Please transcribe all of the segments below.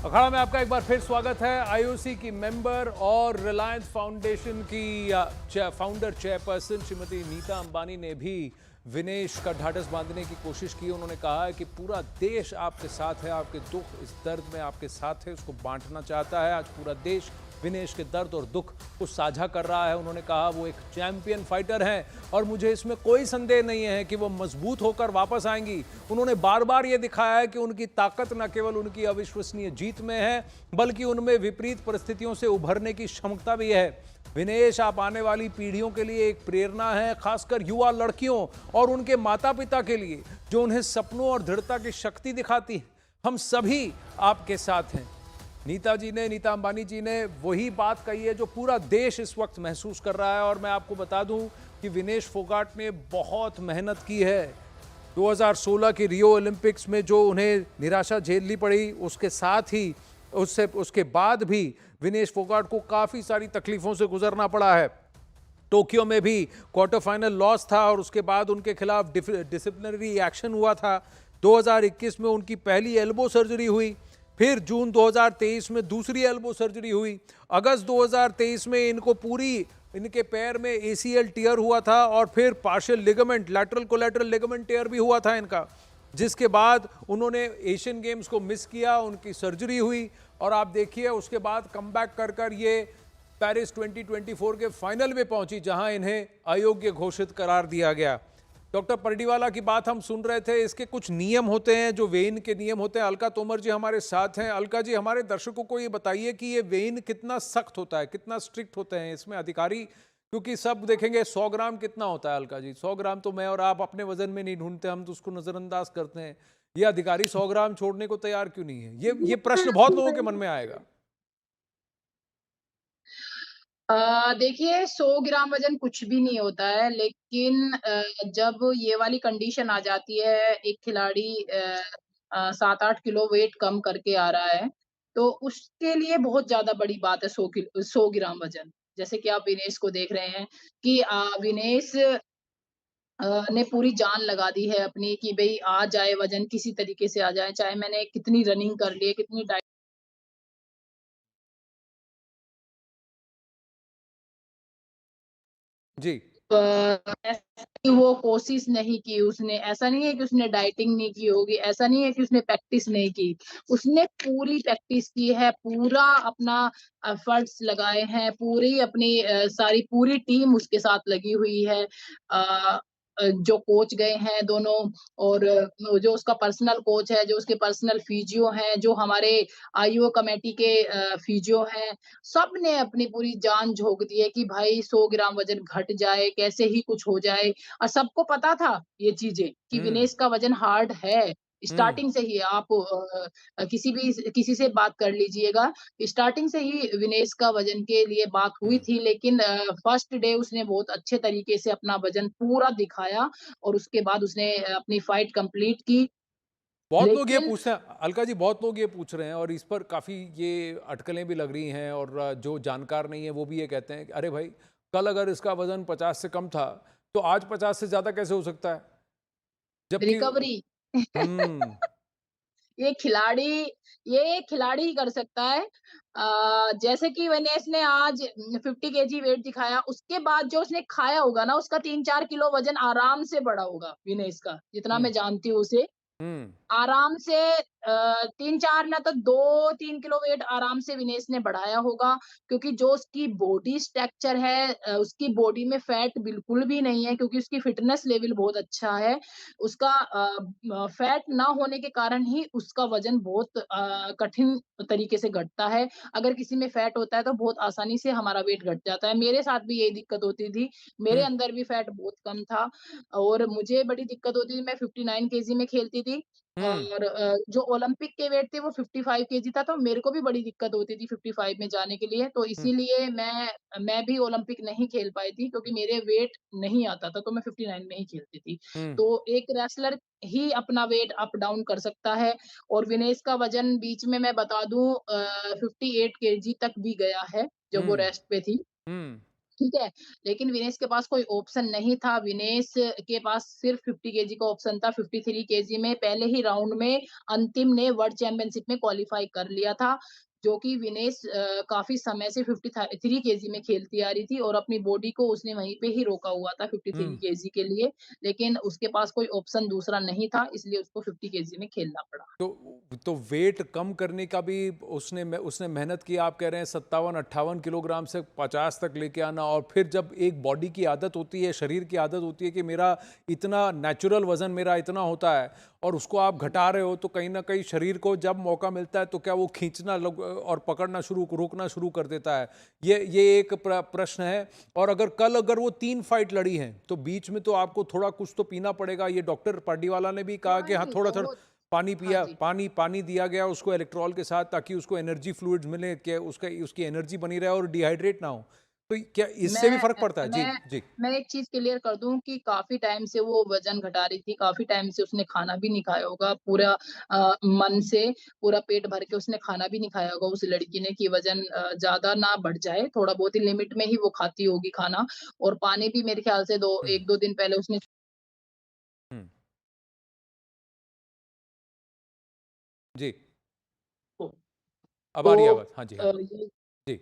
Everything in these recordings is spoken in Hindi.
अखाड़ा में आपका एक बार फिर स्वागत है। आईओसी की मेंबर और रिलायंस फाउंडेशन की फाउंडर चेयरपर्सन श्रीमती नीता अंबानी ने भी विनेश का ढाढ़स बांधने की कोशिश की। उन्होंने कहा है कि पूरा देश आपके साथ है, आपके दुख इस दर्द में आपके साथ है, उसको बांटना चाहता है। आज पूरा देश विनेश के दर्द और दुख को साझा कर रहा है। उन्होंने कहा वो एक चैंपियन फाइटर हैं और मुझे इसमें कोई संदेह नहीं है कि वो मजबूत होकर वापस आएंगी। उन्होंने बार बार ये दिखाया है कि उनकी ताकत न केवल उनकी अविश्वसनीय जीत में है, बल्कि उनमें विपरीत परिस्थितियों से उभरने की क्षमता भी है। विनेश, आप आने वाली पीढ़ियों के लिए एक प्रेरणा है, खासकर युवा लड़कियों और उनके माता पिता के लिए, जो उन्हें सपनों और दृढ़ता की शक्ति दिखाती है। हम सभी आपके साथ हैं। नीता अंबानी जी ने वही बात कही है जो पूरा देश इस वक्त महसूस कर रहा है। और मैं आपको बता दूं कि विनेश फोगाट ने बहुत मेहनत की है। 2016 की रियो ओलंपिक्स में जो उन्हें निराशा झेलनी पड़ी, उसके साथ ही उसके बाद भी विनेश फोगाट को काफी सारी तकलीफों से गुजरना पड़ा है। टोक्यो में भी क्वार्टर फाइनल लॉस था और उसके बाद उनके खिलाफ डिसिप्लिनरी एक्शन हुआ था। 2021 में उनकी पहली एल्बो सर्जरी हुई, फिर जून 2023 में दूसरी एल्बो सर्जरी हुई। अगस्त 2023 में इनके पैर में एसीएल टियर हुआ था और फिर partial ligament, lateral collateral ligament tear भी हुआ था इनका, जिसके बाद उन्होंने एशियन गेम्स को मिस किया, उनकी सर्जरी हुई और आप देखिए उसके बाद कमबैक कर कर ये पेरिस 2024 के फाइनल में पहुंची, जहां इन्हें अयोग्य घोषित करार दिया गया। डॉक्टर परडीवाला की बात हम सुन रहे थे। इसके कुछ नियम होते हैं जो वेइन के नियम होते हैं। अलका तोमर जी हमारे साथ हैं। अलका जी, हमारे दर्शकों को ये बताइए कि ये वेइन कितना सख्त होता है, कितना स्ट्रिक्ट होते हैं इसमें अधिकारी, क्योंकि सब देखेंगे 100 ग्राम कितना होता है। अलका जी, 100 ग्राम तो मैं और आप अपने वजन में नहीं ढूंढते, हम तो उसको नजरअंदाज करते हैं। ये अधिकारी 100 ग्राम छोड़ने को तैयार क्यों नहीं है? ये प्रश्न बहुत लोगों के मन में आएगा। देखिए 100 ग्राम वज़न कुछ भी नहीं होता है, लेकिन जब ये वाली कंडीशन आ जाती है, एक खिलाड़ी 7-8 किलो वेट कम करके आ रहा है, तो उसके लिए बहुत ज़्यादा बड़ी बात है 100 ग्राम वज़न। जैसे कि आप विनेश को देख रहे हैं कि विनेश ने पूरी जान लगा दी है अपनी कि भई आ जाए वज़न किसी तरीके से आ जाए, चाहे मैंने कितनी रनिंग कर ली है, कितनी डाइ जी। ऐसी वो कोशिश नहीं की उसने, ऐसा नहीं है कि उसने डाइटिंग नहीं की होगी, ऐसा नहीं है कि उसने प्रैक्टिस नहीं की। उसने पूरी प्रैक्टिस की है, पूरा अपना एफर्ट्स लगाए हैं, पूरी अपनी सारी पूरी टीम उसके साथ लगी हुई है। जो कोच गए हैं दोनों और जो उसका पर्सनल कोच है, जो उसके पर्सनल फिजियो हैं, जो हमारे आईओ कमेटी के फिजियो हैं, सबने अपनी पूरी जान झोंक दी है कि भाई 100 ग्राम वज़न घट जाए, कैसे ही कुछ हो जाए और सबको पता था ये चीज़ें कि हम्म। विनेश का वज़न हार्ड है। हम्म। स्टार्टिंग से ही आप किसी से बात कर लीजिएगा, स्टार्टिंग से ही विनेश का वज़न के लिए बात हुई हम्म। थी लेकिन फर्स्ट डे उसने बहुत अच्छे तरीके से अपना वज़न पूरा दिखाया और उसके बाद उसने अपनी फाइट कंप्लीट की। बहुत लोग ये लेकिन पूछते हैं अलका जी, बहुत लोग ये पूछ रहे हैं और इस पर काफ़ी ये अटकलें भी लग रही हैं और जो जानकार नहीं है वो भी ये कहते हैं कि अरे भाई, कल अगर इसका वजन 50 से कम था तो आज 50 से ज़्यादा कैसे हो सकता है? जबकि रिकवरी हम्म। ये खिलाड़ी ये खिलाड़ी ही कर सकता है। जैसे कि विनेश ने आज 50 केजी वेट दिखाया, उसके बाद जो उसने खाया होगा ना, उसका 3-4 किलो वज़न आराम से बढ़ा होगा विनेश का, जितना हम्म। मैं जानती हूँ उसे। हम्म। आराम से 3-4 ना तो 2-3 किलो वेट आराम से विनेश ने बढ़ाया होगा, क्योंकि जो उसकी बॉडी स्ट्रक्चर है उसकी बॉडी में फैट बिल्कुल भी नहीं है क्योंकि उसकी फिटनेस लेवल बहुत अच्छा है। उसका फैट ना होने के कारण ही उसका वज़न बहुत कठिन तरीके से घटता है। अगर किसी में फैट होता है तो बहुत आसानी से हमारा वेट घट जाता है। मेरे साथ भी यही दिक्कत होती थी। मेरे हम्म। अंदर भी फैट बहुत कम था और मुझे बड़ी दिक्कत होती थी। मैं 59 केजी में खेलती थी हम्म। और जो ओलंपिक के वेट थे वो 55 केजी था, तो मेरे को भी बड़ी दिक्कत होती थी 55 में जाने के लिए, तो हम्म। इसीलिए मैं भी ओलंपिक नहीं खेल पाई थी क्योंकि मेरे वेट नहीं आता था, तो मैं 59 में ही खेलती थी। हम्म। तो एक रेसलर ही अपना वेट अप डाउन कर सकता है और विनेश का वज़न बीच में मैं बता दूँ 58 केजी तक भी गया है, जब वो हम्म। रेस्ट पे थी। हम्म। ठीक है? लेकिन विनेश के पास कोई ऑप्शन नहीं था, विनेश के पास सिर्फ 50 केजी का ऑप्शन था, 53 केजी में पहले ही राउंड में अंतिम ने वर्ल्ड चैंपियनशिप में क्वालीफाई कर लिया था, जो कि विनेश काफ़ी समय से 53 केजी में खेलती आ रही थी और अपनी बॉडी को उसने वहीं पे ही रोका हुआ था 53 हुँ। केजी के लिए, लेकिन उसके पास कोई ऑप्शन दूसरा नहीं था, इसलिए उसको 50 केजी में खेलना पड़ा। तो वेट कम करने का भी उसने मेहनत की। आप कह रहे हैं 57-58 किलोग्राम से 50 तक लेके आना, और फिर जब एक बॉडी की आदत होती है, शरीर की आदत होती है कि मेरा इतना नेचुरल वजन मेरा इतना होता है, और उसको आप घटा रहे हो, तो कहीं ना कहीं शरीर को जब मौका मिलता है तो क्या वो खींचना और पकड़ना रोकना शुरू कर देता है। ये एक प्रश्न है। और अगर वो 3 फाइट लड़ी हैं तो बीच में तो आपको थोड़ा कुछ तो पीना पड़ेगा। ये डॉक्टर पार्डीवाला ने भी कहा हाँ कि हाँ, जी, थोड़ा थोड़ा बहुत पानी हाँ पिया, जी। पानी दिया गया उसको इलेक्ट्रॉल के साथ, ताकि उसको एनर्जी फ्लूइड्स मिले, कि उसकी एनर्जी बनी रहे और डिहाइड्रेट ना हो। तो क्या इससे भी मैं फर्क पड़ता है? जी, मैं जी। मैं एक चीज़ क्लियर कर दूँ कि काफ़ी टाइम से वो वज़न घटा रही थी, काफ़ी टाइम से उसने खाना भी नहीं खाया होगा, पूरा मन से पूरा पेट भर के उसने खाना भी नहीं खाया होगा उस लड़की ने कि वज़न ज़्यादा ना बढ़ जाए, थोड़ा बहुत ही लिमिट में ही वो खाती होगी खाना और पानी भी मेरे ख़्याल से 2 हम्म, 1-2 दिन पहले उसने हम्म, जी। अब आ तो रही है आवाज? हाँ जी, हाँ ये जी।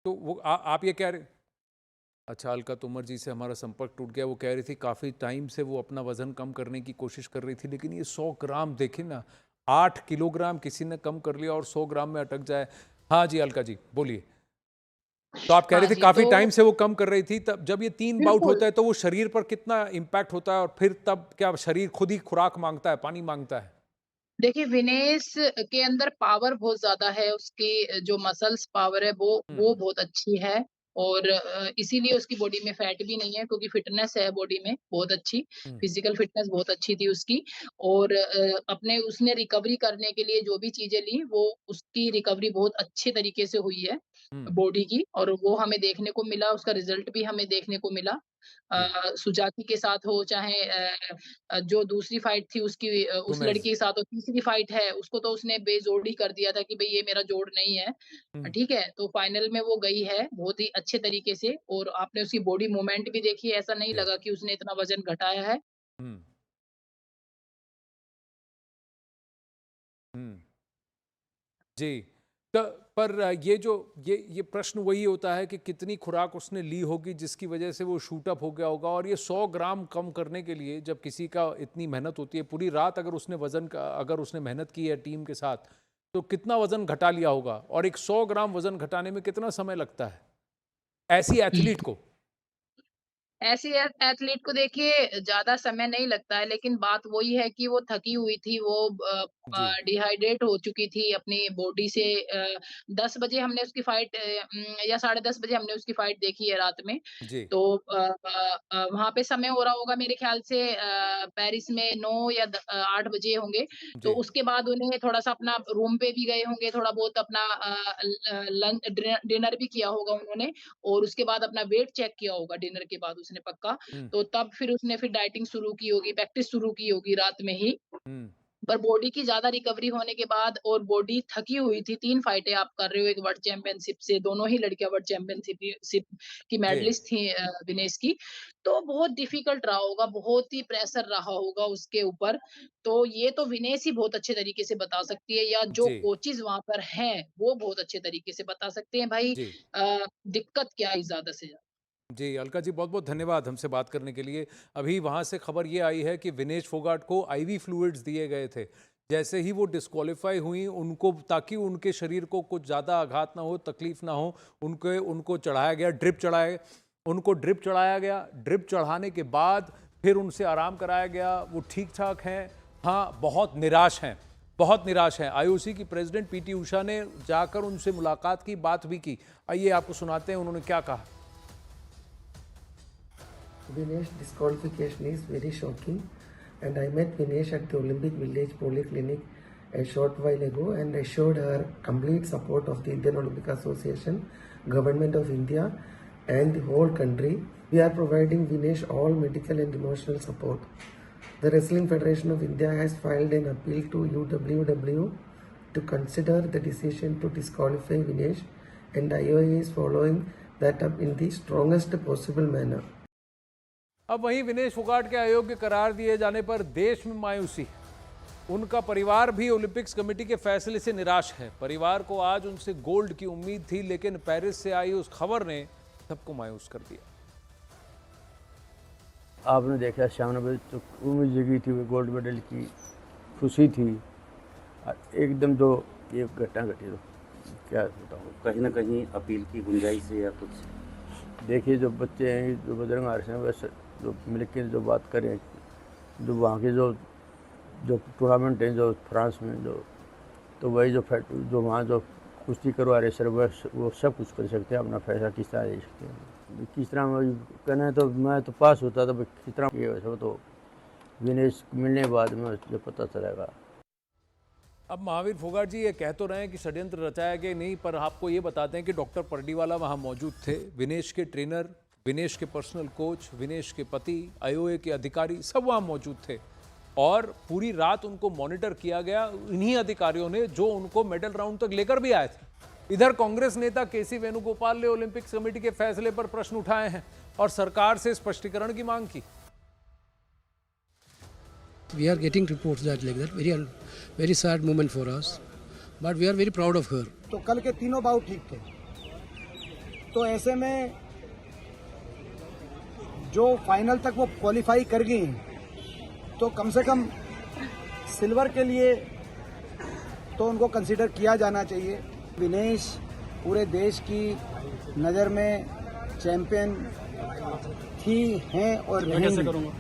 तो आप ये कह रहे, अच्छा, अलका तोमर जी से हमारा संपर्क टूट गया। वो कह रही थी काफ़ी टाइम से वो अपना वज़न कम करने की कोशिश कर रही थी, लेकिन ये 100 ग्राम देखें ना, 8 किलोग्राम किसी ने कम कर लिया और 100 ग्राम में अटक जाए। हाँ जी, अलका जी बोलिए। तो आप कह हाँ रहे थे जी, काफ़ी तो टाइम से वो कम कर रही थी, तब जब ये 3 बाउट बिल्कुल। होता है तो वो शरीर पर कितना इम्पैक्ट होता है, और फिर तब क्या शरीर खुद ही खुराक माँगता है, पानी माँगता है? देखिए, विनेश के अंदर पावर बहुत ज़्यादा है, उसकी जो मसल्स पावर है हुँ, वो बहुत अच्छी है और इसीलिए उसकी बॉडी में फैट भी नहीं है क्योंकि फिटनेस है बॉडी में बहुत अच्छी, हुँ, फिज़िकल फिटनेस बहुत अच्छी थी उसकी और अपने उसने रिकवरी करने के लिए जो भी चीज़ें ली, वो उसकी रिकवरी बहुत अच्छे तरीके से हुई है हुँ, बॉडी की और वो हमें देखने को मिला, उसका रिज़ल्ट भी हमें देखने को मिला। जी, सुजाकी के साथ हो चाहे जो दूसरी फाइट थी उसकी उस गोमेज़। लड़की के साथ और तीसरी फाइट है, उसको तो उसने बेजोड़ ही कर दिया था कि भई ये मेरा जोड़ नहीं है। हुँ, ठीक है? तो फाइनल में वो गई है बहुत ही अच्छे तरीके से और आपने उसकी बॉडी मूवमेंट भी देखी, ऐसा नहीं जी, लगा कि उसने इतना वज़न घटाया है। हुँ, हुँ। जी। त पर ये प्रश्न वही होता है कि कितनी खुराक उसने ली होगी जिसकी वज़ह से वो शूट अप हो गया होगा, और ये 100 ग्राम कम करने के लिए जब किसी का इतनी मेहनत होती है, पूरी रात अगर उसने मेहनत की है टीम के साथ, तो कितना वज़न घटा लिया होगा, और एक 100 ग्राम वज़न घटाने में कितना समय लगता है? ऐसी एथलीट को? ऐसे एथलीट को देखिए ज़्यादा समय नहीं लगता है, लेकिन बात वही है कि वो थकी हुई थी, वो जी, डिहाइड्रेट हो चुकी थी अपनी बॉडी से 10 बजे हमने उसकी फाइट या साढ़े 10 बजे हमने उसकी फाइट देखी है रात में। जी, तो वहाँ पे समय हो रहा होगा मेरे ख़्याल से पेरिस में 9 या 8 बजे होंगे। तो जी, उसके बाद उन्हें थोड़ा-सा अपना रूम पे भी गए होंगे, थोड़ा बहुत अपना डिनर भी किया होगा उन्होंने। और उसके बाद अपना वेट चेक किया होगा डिनर के बाद उसने पक्का। हुँ, तो तब फिर उसने फिर डाइटिंग शुरू की होगी, प्रैक्टिस शुरू की होगी रात में ही। हुँ, पर बॉडी की ज़्यादा रिकवरी होने के बाद और बॉडी थकी हुई थी, 3 फाइटें आप कर रहे हो एक वर्ल्ड चैंपियनशिप से, दोनों ही लड़कियाँ वर्ल्ड चैंपियनशिप की जी, मेडलिस्ट थी विनेश की। तो बहुत डिफिकल्ट रहा होगा, बहुत ही प्रेशर रहा होगा उसके ऊपर। तो ये तो विनेश ही बहुत अच्छे तरीके से बता सकती है या जो जी, कोचेज़ वहाँ पर हैं, वो बहुत अच्छे तरीके से बता सकते हैं भाई जी। दिक्कत क्या है ज़्यादा से ज़्यादा। जी, अलका जी बहुत-बहुत धन्यवाद हमसे बात करने के लिए। अभी वहाँ से खबर ये आई है कि विनेश फोगाट को आईवी फ्लूइड्स दिए गए थे। जैसे ही वो डिस्क्वालीफाई हुई, उनको, ताकि उनके शरीर को कुछ ज़्यादा आघात ना हो, तकलीफ ना हो, उनको चढ़ाया गया, ड्रिप चढ़ाया गया। ड्रिप चढ़ाने के बाद फिर उनसे आराम कराया गया। वो ठीक-ठाक हैं। हाँ, बहुत निराश हैं। आईओसी की प्रेसिडेंट पीटी उषा ने जाकर उनसे मुलाकात की, बात भी की। आइए आपको सुनाते हैं उन्होंने क्या कहा। Vinesh disqualification is very shocking, and I met Vinesh at the Olympic Village Polyclinic a short while ago and assured her complete support of the Indian Olympic Association, Government of India, and the whole country. We are providing Vinesh all medical and emotional support. The Wrestling Federation of India has filed an appeal to UWW to consider the decision to disqualify Vinesh, and IOA is following that up in the strongest possible manner. अब वहीं विनेश फोगाट के अयोग्य करार दिए जाने पर देश में मायूसी है। उनका परिवार भी ओलंपिक्स कमेटी के फैसले से निराश है। परिवार को आज उनसे गोल्ड की उम्मीद थी, लेकिन पेरिस से आई उस खबर ने सबको मायूस कर दिया। आपने देखा सामने में तो उम्मीद जगी थी, वो गोल्ड मेडल की खुशी थी, एकदम जो ये घटना घटी तो क्या बताऊँ। कहीं ना कहीं अपील की गुंजाइश है या कुछ? देखिए जो बच्चे हैं, जो बजरंग आर्स हैं, वैसे जो मिलकर जो बात करें, जो वहाँ के जो टूर्नामेंट हैं जो फ्रांस में, जो तो वही जो वहाँ जो कुश्ती करवा रहे सर, वो सब कुछ कर सकते हैं, अपना फैसला किस तरह ले सकते हैं। किस तरह कहना है तो मैं तो पास होता था, किस तरह ये सब तो विनेश मिलने के बाद में जो पता चलेगा। अब महावीर फोगाट जी ये कह तो रहे हैं कि षड्यंत्र रचाया गया नहीं, पर आपको ये बताते हैं कि डॉक्टर परडीवाला वहाँ मौजूद थे, विनेश के ट्रेनर, विनेश के पर्सनल कोच, विनेश के पति, आईओए के अधिकारी सब वहाँ मौजूद थे और पूरी रात उनको मॉनिटर किया गया इन्हीं अधिकारियों ने जो उनको मेडल राउंड तक लेकर भी आए थे। इधर कांग्रेस नेता केसी वेणुगोपाल ने ओलंपिक्स कमेटी के फैसले पर प्रश्न उठाए हैं और सरकार से स्पष्टीकरण की मांग की। We are getting reports that like that very sad moment for us, but we are very proud of her. तो कल के तीनों बाउट ठीक थे, तो ऐसे में जो फाइनल तक वो क्वालिफाई कर गई तो कम से कम सिल्वर के लिए तो उनको कंसीडर किया जाना चाहिए। विनेश पूरे देश की नज़र में चैंपियन थी, हैं और रहेंगी।